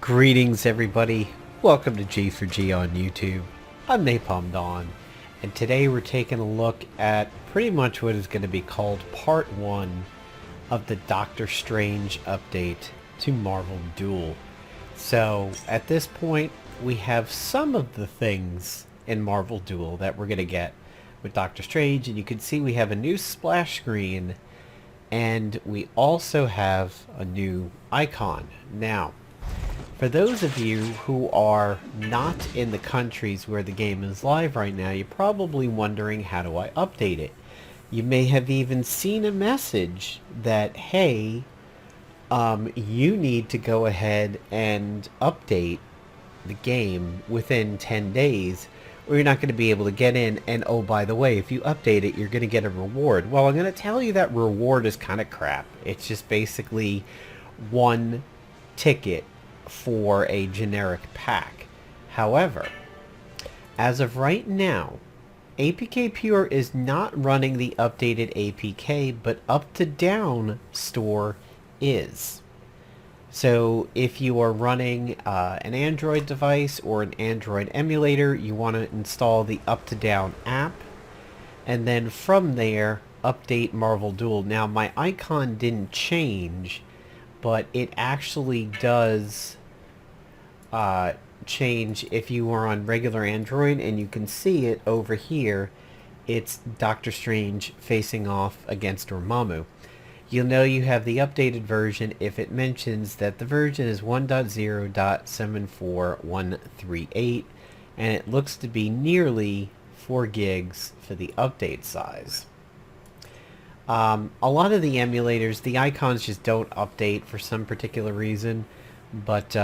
Greetings everybody, welcome to G for G on YouTube. I'm Napalm Dawn, and today we're taking a look at pretty much what is going to be called part 1 of the Doctor Strange update to Marvel Duel. So at this point we have some of the things in Marvel Duel that we're going to get with Doctor Strange, and you can see we have a new splash screen and we also have a new icon. Now, for those of you who are not in the countries where the game is live right now, you're probably wondering, how do I update it? You may have even seen a message that, hey, you need to go ahead and update the game within 10 days or you're not going to be able to get in, and oh, by the way, if you update it, you're going to get a reward. Well, I'm going to tell you that reward is kind of crap. It's just basically one ticket for a generic pack. However, as of right now, APK Pure is not running the updated APK, but Up to Down store is. So if you are running an Android device or an Android emulator, you want to install the Up to Down app, and then from there update Marvel Duel. Now my icon didn't change, but it actually does change if you are on regular Android, and you can see it over here. It's Doctor Strange facing off against Dormammu. You'll know you have the updated version if it mentions that the version is 1.0.74138, and it looks to be nearly 4 gigs for the update size. A lot of the emulators, the icons just don't update for some particular reason, but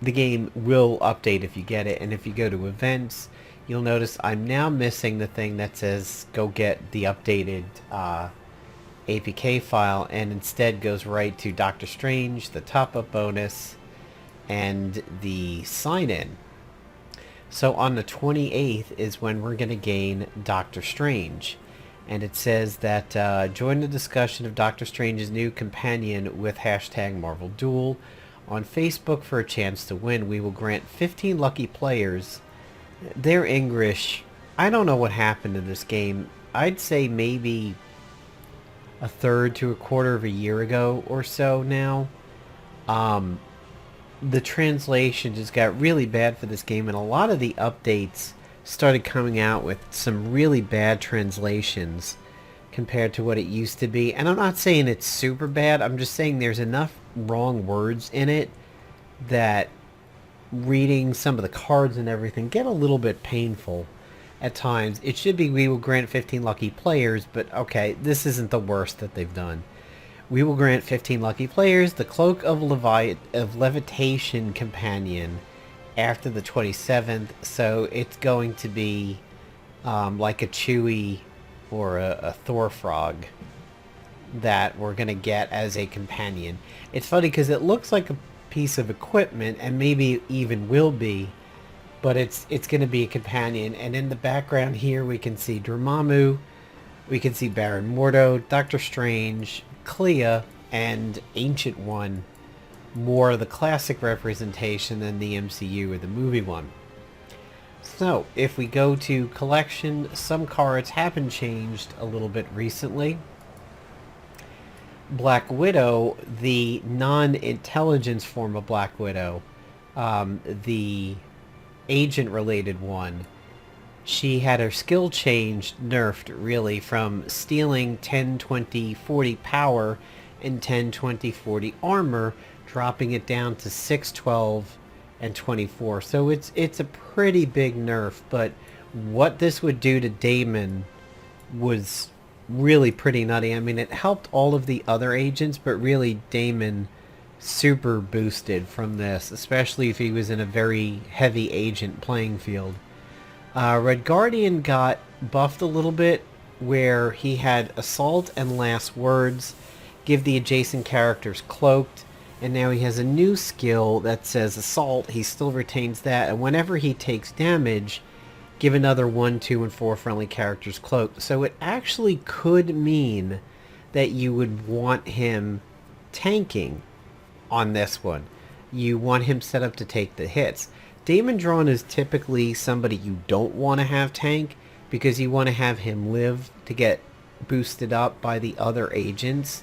the game will update if you get it. And if you go to events, you'll notice I'm now missing the thing that says go get the updated APK file, and instead goes right to Doctor Strange, the top-up bonus, and the sign-in. So on the 28th is when we're going to gain Doctor Strange. And it says that join the discussion of Doctor Strange's new companion with hashtag Marvel Duel on Facebook for a chance to win. We will grant 15 lucky players. Their English, I don't know what happened in this game. I'd say maybe a third to a quarter of a year ago or so now. The translation just got really bad for this game, and a lot of the updates started coming out with some really bad translations compared to what it used to be. And I'm not saying it's super bad, I'm just saying there's enough wrong words in it that reading some of the cards and everything get a little bit painful at times. It should be we will grant 15 lucky players, but okay, this isn't the worst that they've done. We will grant 15 lucky players the Cloak of Levitation companion after the 27th, so it's going to be like a Chewie or a Thor frog that we're going to get as a companion. It's funny because it looks like a piece of equipment, and maybe even will be, but it's going to be a companion. And in the background here we can see Dormammu, we can see Baron Mordo, Doctor Strange, Clea, and Ancient One. More of the classic representation than the MCU or the movie one. So if we go to collection, some cards have been changed a little bit recently. Black Widow, the non-intelligence form of Black Widow, the agent-related one, she had her skill changed, nerfed really, from stealing 10, 20, 40 power and 10, 20, 40 armor, dropping it down to 6, 12, and 24. So it's a pretty big nerf, but what this would do to Damon was really pretty nutty. I mean, it helped all of the other agents, but really Damon super boosted from this, especially if he was in a very heavy agent playing field. Red Guardian got buffed a little bit, where he had Assault and Last Words, give the adjacent characters Cloaked, and now he has a new skill that says Assault. He still retains that, and whenever he takes damage, give another 1, 2, and 4 friendly characters Cloaked. So it actually could mean that you would want him tanking on this one. you want him set up to take the hits. Damon Drawn is typically somebody you don't want to have tank because you want to have him live to get boosted up by the other agents.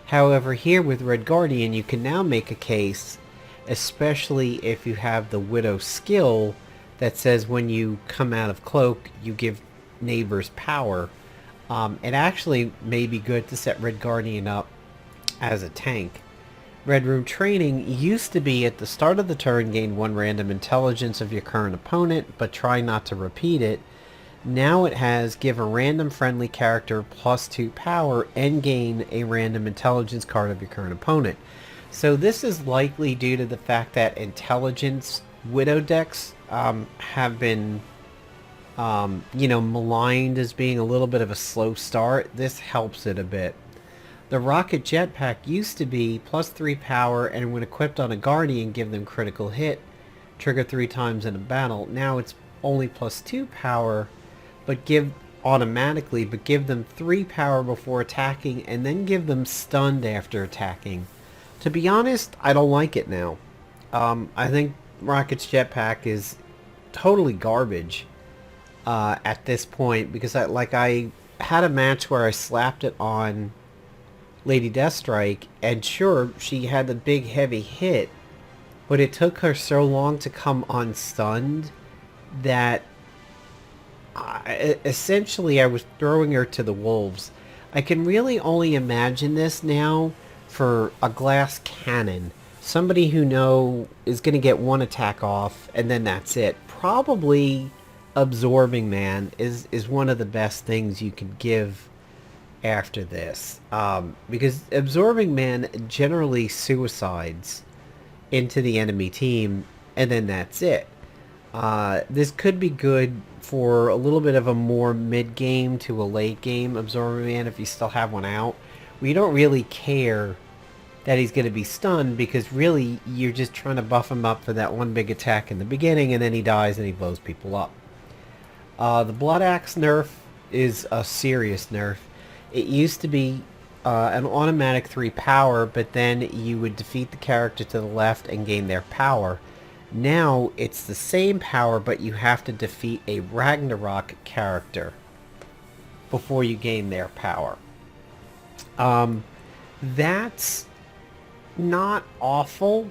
However, here with Red Guardian, you can now make a case, especially if you have the Widow skill that says when you come out of cloak, you give neighbors power. It actually may be good to set Red Guardian up as a tank. Red Room Training used to be at the start of the turn, gain 1 random intelligence of your current opponent, but try not to repeat it. Now it has give a random friendly character +2 power and gain a random intelligence card of your current opponent. So this is likely due to the fact that intelligence Widow decks have been maligned as being a little bit of a slow start. This helps it a bit. The Rocket Jetpack used to be +3 power, and when equipped on a Guardian, give them critical hit, trigger 3 times in a battle. Now it's only +2 power, but give them 3 power before attacking, and then give them stunned after attacking. To be honest, I don't like it now. I think Rocket's Jetpack is totally garbage at this point, because I had a match where I slapped it on Lady Deathstrike, and sure, she had the big heavy hit, but it took her so long to come unstunned that essentially I was throwing her to the wolves. I can really only imagine this now for a glass cannon. Somebody who is going to get 1 attack off, and then that's it. Probably Absorbing Man is one of the best things you could give after this. Because Absorbing Man generally suicides into the enemy team, and then that's it. This could be good for a little bit of a more mid-game to a late-game Absorbing Man if you still have one out. We don't really care that he's going to be stunned, because really you're just trying to buff him up for that 1 big attack in the beginning, and then he dies and he blows people up. The Blood Axe nerf is a serious nerf. It used to be an automatic 3 power, but then you would defeat the character to the left and gain their power. Now it's the same power, but you have to defeat a Ragnarok character before you gain their power. That's not awful,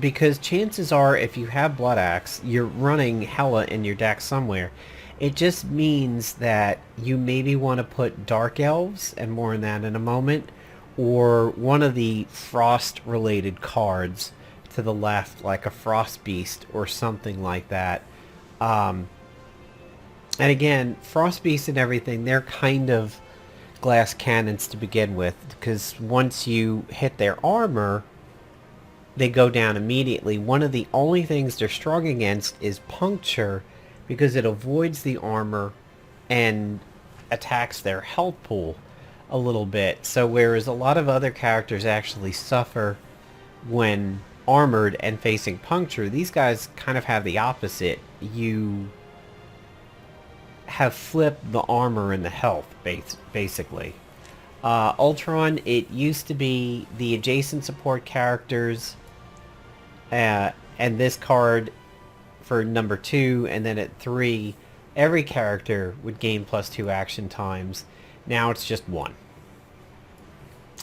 because chances are if you have Blood Axe, you're running Hela in your deck somewhere. It just means that you maybe want to put Dark Elves, and more on that in a moment, or one of the Frost related cards to the left, like a Frost Beast or something like that. And again, Frost Beast and everything, they're kind of glass cannons to begin with, because once you hit their armor, they go down immediately. One of the only things they're strong against is Puncture, because it avoids the armor and attacks their health pool a little bit. So whereas a lot of other characters actually suffer when armored and facing Puncture, these guys kind of have the opposite. You have flipped the armor and the health, basically. Ultron, it used to be the adjacent support characters, and this card for number 2, and then at 3, every character would gain +2 action times. Now it's just 1.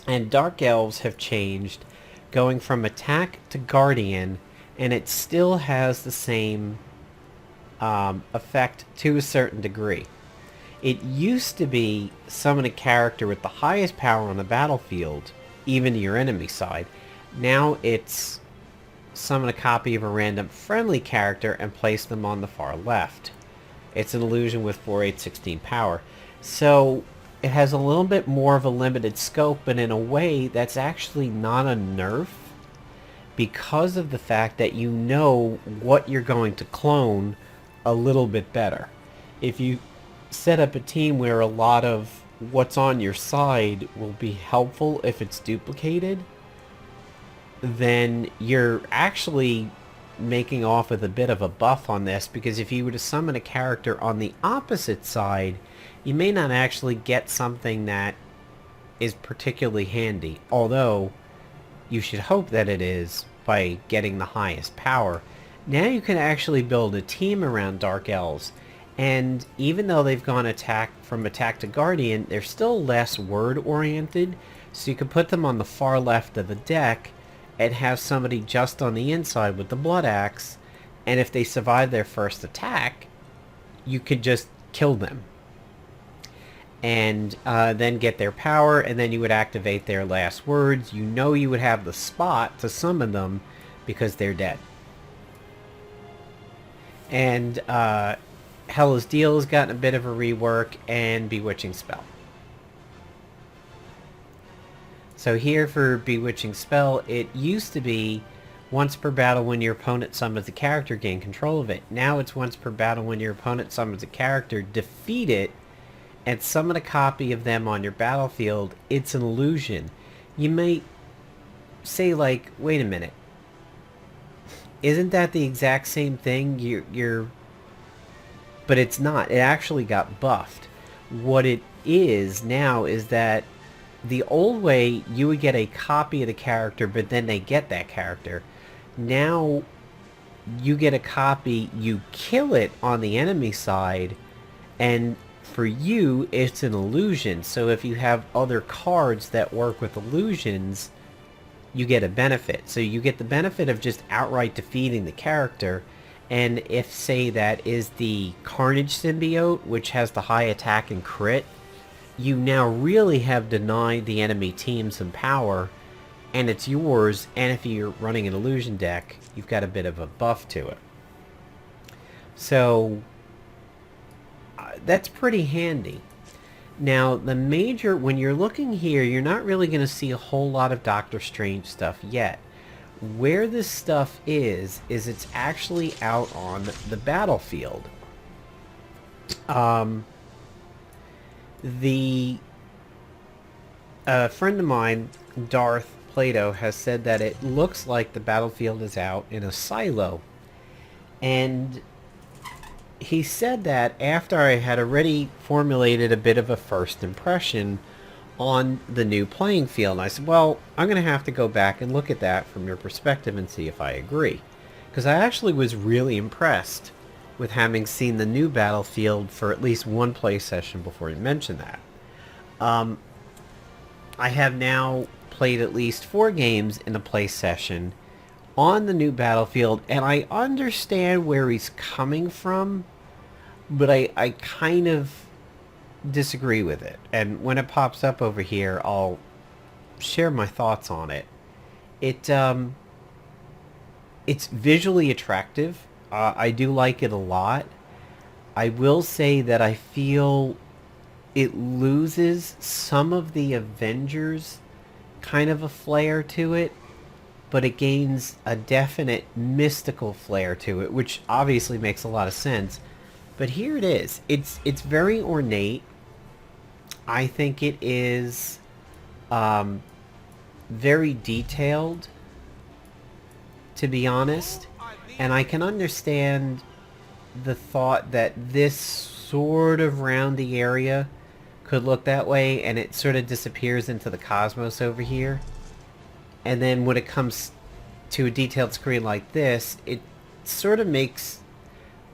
And Dark Elves have changed, going from attack to Guardian, and it still has the same effect to a certain degree. It used to be summon a character with the highest power on the battlefield, even to your enemy side. Now it's summon a copy of a random friendly character and place them on the far left. It's an illusion with 4, 8, 16 power. So it has a little bit more of a limited scope, but in a way that's actually not a nerf, because of the fact that you know what you're going to clone a little bit better. If you set up a team where a lot of what's on your side will be helpful if it's duplicated, then you're actually making off with a bit of a buff on this, because if you were to summon a character on the opposite side, you may not actually get something that is particularly handy, although you should hope that it is. by getting the highest power. Now you can actually build a team around Dark Elves. And even though they've gone from attack to guardian, they're still less word oriented. So you can put them on the far left of the deck and have somebody just on the inside with the blood axe. And if they survive their first attack, you could just kill them. And then get their power, and then you would activate their last words. You know you would have the spot to summon them because they're dead. And Hellas Deal has gotten a bit of a rework, and Bewitching Spell. So here for Bewitching Spell, it used to be once per battle when your opponent summons a character, gain control of it. Now it's once per battle when your opponent summons a character, defeat it, and summon a copy of them on your battlefield. It's an illusion. You might say, like, wait a minute. Isn't that the exact same thing? But it's not. It actually got buffed. What it is now is that the old way, you would get a copy of the character, but then they get that character. Now, you get a copy, you kill it on the enemy side, and for you, it's an illusion. So if you have other cards that work with illusions, you get a benefit. So you get the benefit of just outright defeating the character. And if, say, that is the Carnage symbiote, which has the high attack and crit, you now really have denied the enemy team some power, and it's yours. And if you're running an illusion deck, you've got a bit of a buff to it. So that's pretty handy. Now, when you're looking here, you're not really going to see a whole lot of Doctor Strange stuff yet. Where this stuff is it's actually out on the battlefield. A friend of mine, Darth Plato, has said that it looks like the battlefield is out in a silo. And he said that after I had already formulated a bit of a first impression on the new playing field. And I said, well, I'm going to have to go back and look at that from your perspective and see if I agree. Because I actually was really impressed with having seen the new battlefield for at least one play session before you mentioned that. I have now played at least 4 games in a play session on the new battlefield, and I understand where he's coming from, but I kind of disagree with it. And when it pops up over here, I'll share my thoughts on it. It's visually attractive. I do like it a lot. I will say that I feel it loses some of the Avengers kind of a flair to it, but it gains a definite mystical flair to it, which obviously makes a lot of sense. But here it is. It's very ornate. I think it is very detailed, to be honest. And I can understand the thought that this sort of roundy area could look that way, and it sort of disappears into the cosmos over here. And then when it comes to a detailed screen like this, it sort of makes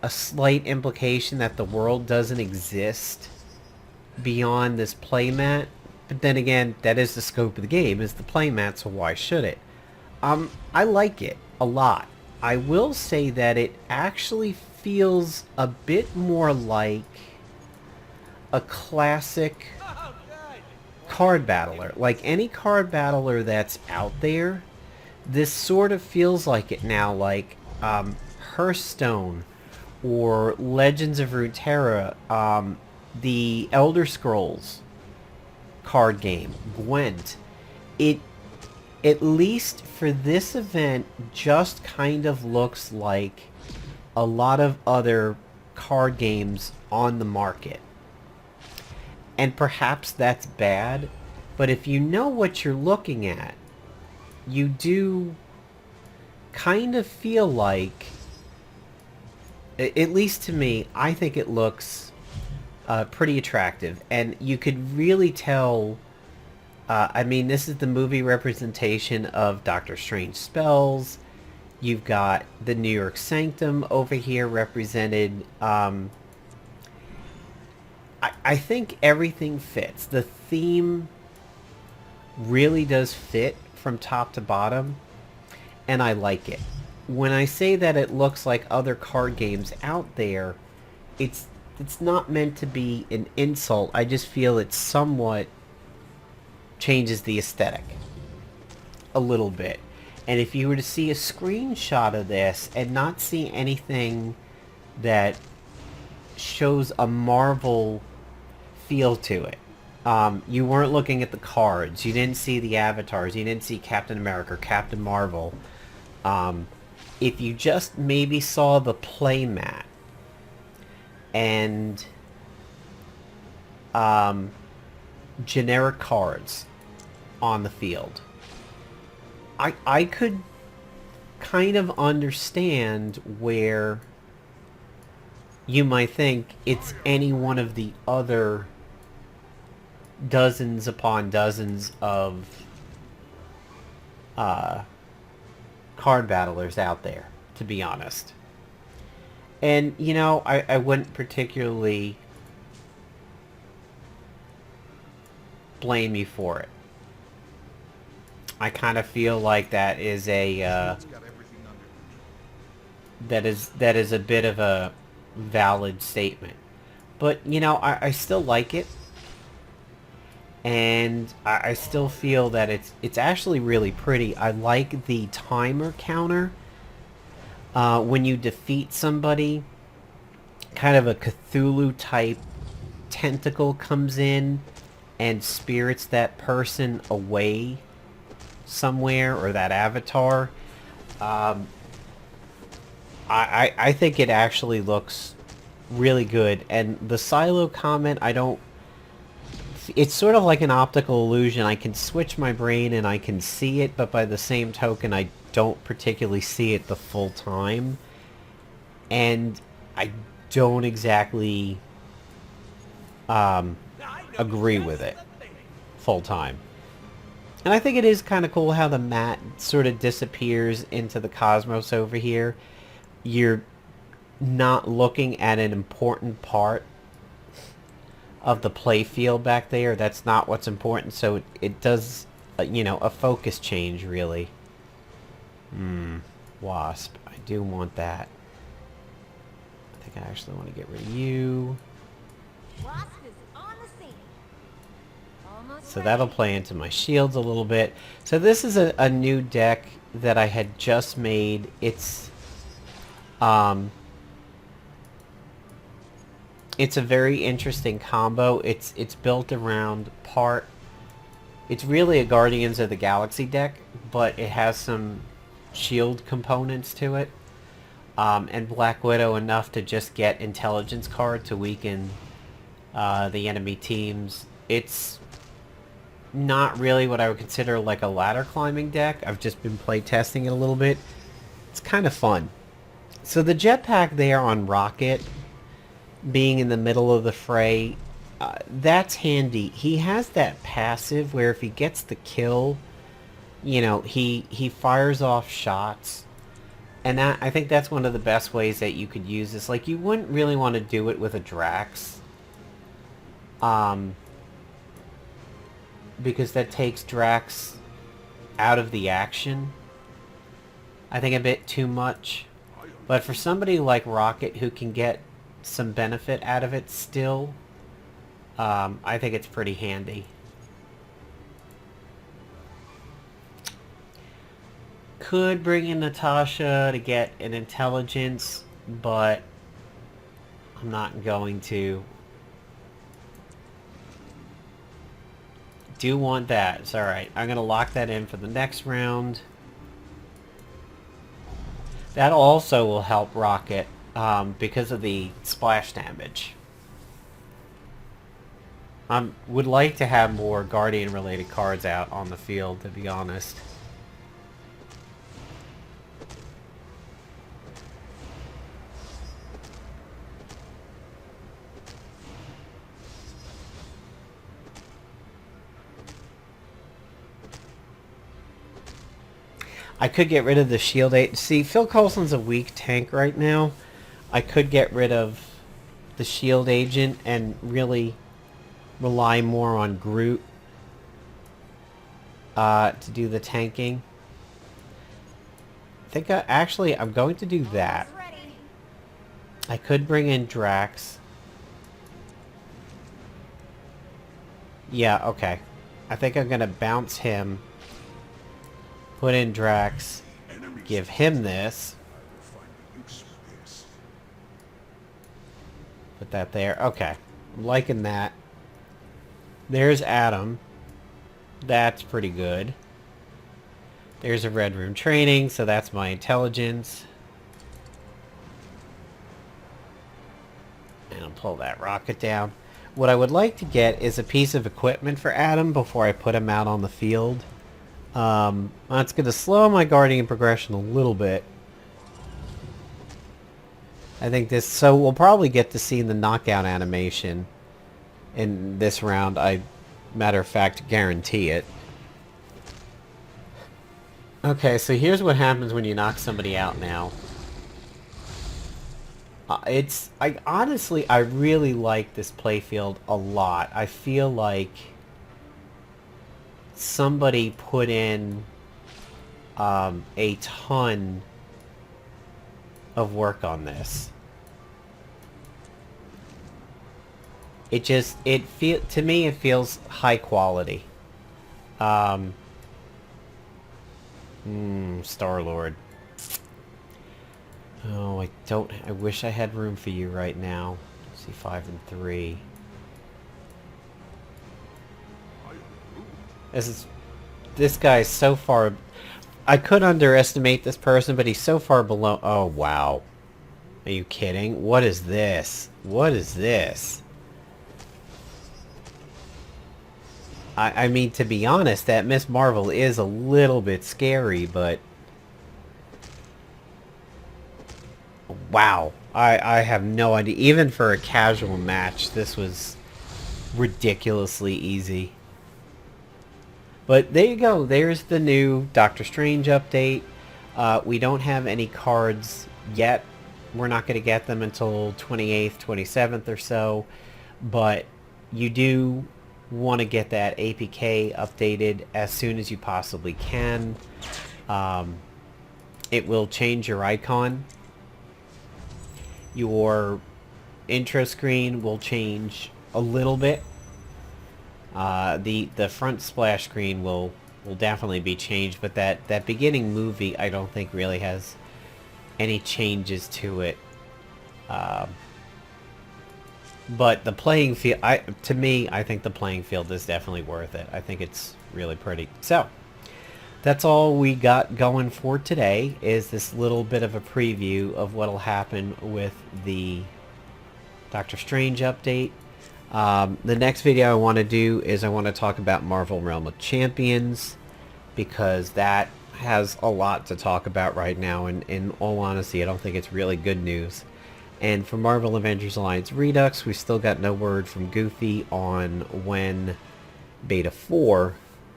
a slight implication that the world doesn't exist beyond this playmat. But then again, that is the scope of the game, is the playmat, so why should it? I like it a lot. I will say that it actually feels a bit more like a classic card battler. Like any card battler that's out there, this sort of feels like it now, like Hearthstone or Legends of Runeterra, the Elder Scrolls card game, Gwent. It, at least for this event, just kind of looks like a lot of other card games on the market. And perhaps that's bad, but if you know what you're looking at, you do kind of feel like, at least to me, I think it looks pretty attractive. And you could really tell I mean, this is the movie representation of Doctor Strange spells. You've got the New York Sanctum over here represented. I think everything fits. The theme really does fit from top to bottom, and I like it. When I say that it looks like other card games out there, it's it's not meant to be an insult. I just feel it somewhat changes the aesthetic a little bit. And if you were to see a screenshot of this and not see anything that shows a Marvel feel to it, you weren't looking at the cards, you didn't see the avatars, you didn't see Captain America or Captain Marvel. If you just maybe saw the playmat and generic cards on the field, I could kind of understand where you might think it's any one of the other dozens upon dozens of card battlers out there, to be honest. And, you know, I wouldn't particularly blame you for it. I kind of feel like that is a that is a bit of a valid statement. But, you know, I still like it. And I still feel that it's actually really pretty. I like the timer counter. When you defeat somebody, kind of a Cthulhu type tentacle comes in and spirits that person away somewhere, or that avatar. I think it actually looks really good. And the silo comment, it's sort of like an optical illusion. I can switch my brain and I can see it, but by the same token, I don't particularly see it the full time. And I don't exactly agree with it full time. And I think it is kind of cool how the mat sort of disappears into the cosmos over here. You're not looking at an important part of the play field back there. That's not what's important, so it does, you know, a focus change, really. Wasp. I do want that. I think I actually want to get rid of you. Wasp is on the scene. Almost So ready. that'll play into my shields a little bit. So this is a new deck that I had just made. It's a very interesting combo. It's built around part. It's really a Guardians of the Galaxy deck, but it has some shield components to it. And Black Widow enough to just get intelligence card to weaken the enemy teams. It's not really what I would consider like a ladder climbing deck. I've just been play testing it a little bit. It's kind of fun. So the jetpack there on Rocket, being in the middle of the fray, that's handy. He has that passive where if he gets the kill, you know, he fires off shots. And that, I think that's one of the best ways that you could use this. Like, you wouldn't really want to do it with a Drax. Because that takes Drax out of the action. I think a bit too much. But for somebody like Rocket who can get some benefit out of it still, I think it's pretty handy. Could bring in Natasha to get an intelligence, but I'm not going to. Do want that. It's alright. I'm going to lock that in for the next round. That also will help Rocket because of the splash damage. I would like to have more Guardian-related cards out on the field, to be honest. I could get rid of the shield agent. See, Phil Coulson's a weak tank right now. I could get rid of the shield agent and really rely more on Groot to do the tanking. I think actually I'm going to do that. I could bring in Drax. Yeah, okay. I think I'm going to bounce him. Put in Drax. Give him this. Put that there. Okay. I'm liking that. There's Adam. That's pretty good. There's a Red Room training, so that's my intelligence. And I'll pull that rocket down. What I would like to get is a piece of equipment for Adam before I put him out on the field. That's going to slow my Guardian progression a little bit. I think this... So we'll probably get to see the knockout animation in this round. I, matter of fact, guarantee it. Okay, so here's what happens when you knock somebody out now. I honestly, I really like this playfield a lot. I feel like somebody put in a ton of work on this. To me it feels high quality. Star-Lord. Oh, I wish I had room for you right now. See, 5 and 3. This guy is so far... I could underestimate this person, but he's so far below... Oh, wow. Are you kidding? What is this? What is this? I mean, to be honest, that Miss Marvel is a little bit scary, but... Wow. I have no idea. Even for a casual match, this was ridiculously easy. But there you go. There's the new Doctor Strange update. We don't have any cards yet. We're not going to get them until 28th, 27th or so. But you do want to get that APK updated as soon as you possibly can. It will change your icon. Your intro screen will change a little bit. The front splash screen will definitely be changed, but that beginning movie I don't think really has any changes to it. But the playing field, to me, I think the playing field is definitely worth it. I think it's really pretty. So, that's all we got going for today, is this little bit of a preview of what'll happen with the Doctor Strange update. The next video I want to do is I want to talk about Marvel Realm of Champions, because that has a lot to talk about right now, and in all honesty, I don't think it's really good news. And for Marvel Avengers Alliance Redux, we've still got no word from Goofy on when Beta 4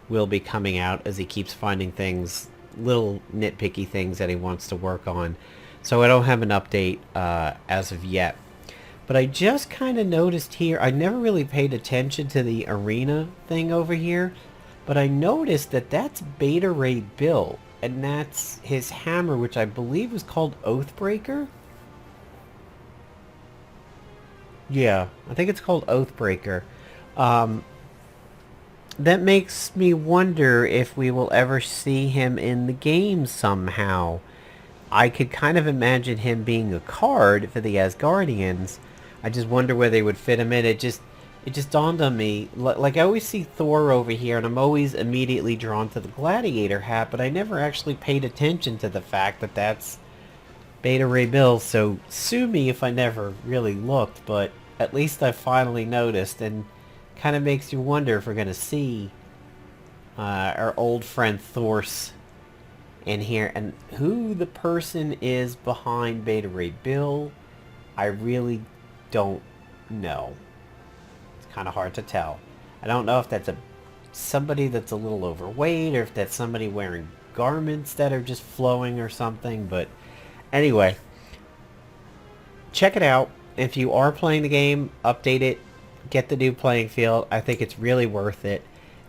will be coming out, as he keeps finding things, little nitpicky things that he wants to work on. So I don't have an update as of yet. But I just kind of noticed here, I never really paid attention to the arena thing over here, but I noticed that that's Beta Ray Bill, and that's his hammer, which I believe was called Oathbreaker? Yeah, I think it's called Oathbreaker. That makes me wonder if we will ever see him in the game somehow. I could kind of imagine him being a card for the Asgardians. I just wonder where they would fit him in. It just dawned on me, like I always see Thor over here, and I'm always immediately drawn to the Gladiator hat, but I never actually paid attention to the fact that that's Beta Ray Bill, so sue me if I never really looked, but at least I finally noticed, and kind of makes you wonder if we're going to see our old friend Thor's in here, and who the person is behind Beta Ray Bill, I really don't know. It's kind of hard to tell. I don't know if that's somebody that's a little overweight, or if that's somebody wearing garments that are just flowing or something. But anyway, check it out. If you are playing the game, update it. Get the new playing field. I think it's really worth it.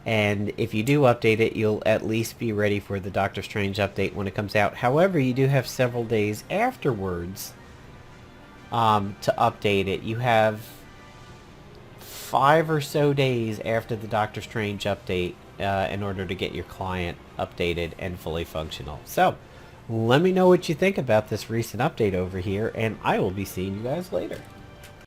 And if you do update it, you'll at least be ready for the Doctor Strange update when it comes out. However, you do have several days afterwards to update it. You have 5 or so days after the Doctor Strange update in order to get your client updated and fully functional. So, let me know what you think about this recent update over here, and I will be seeing you guys later.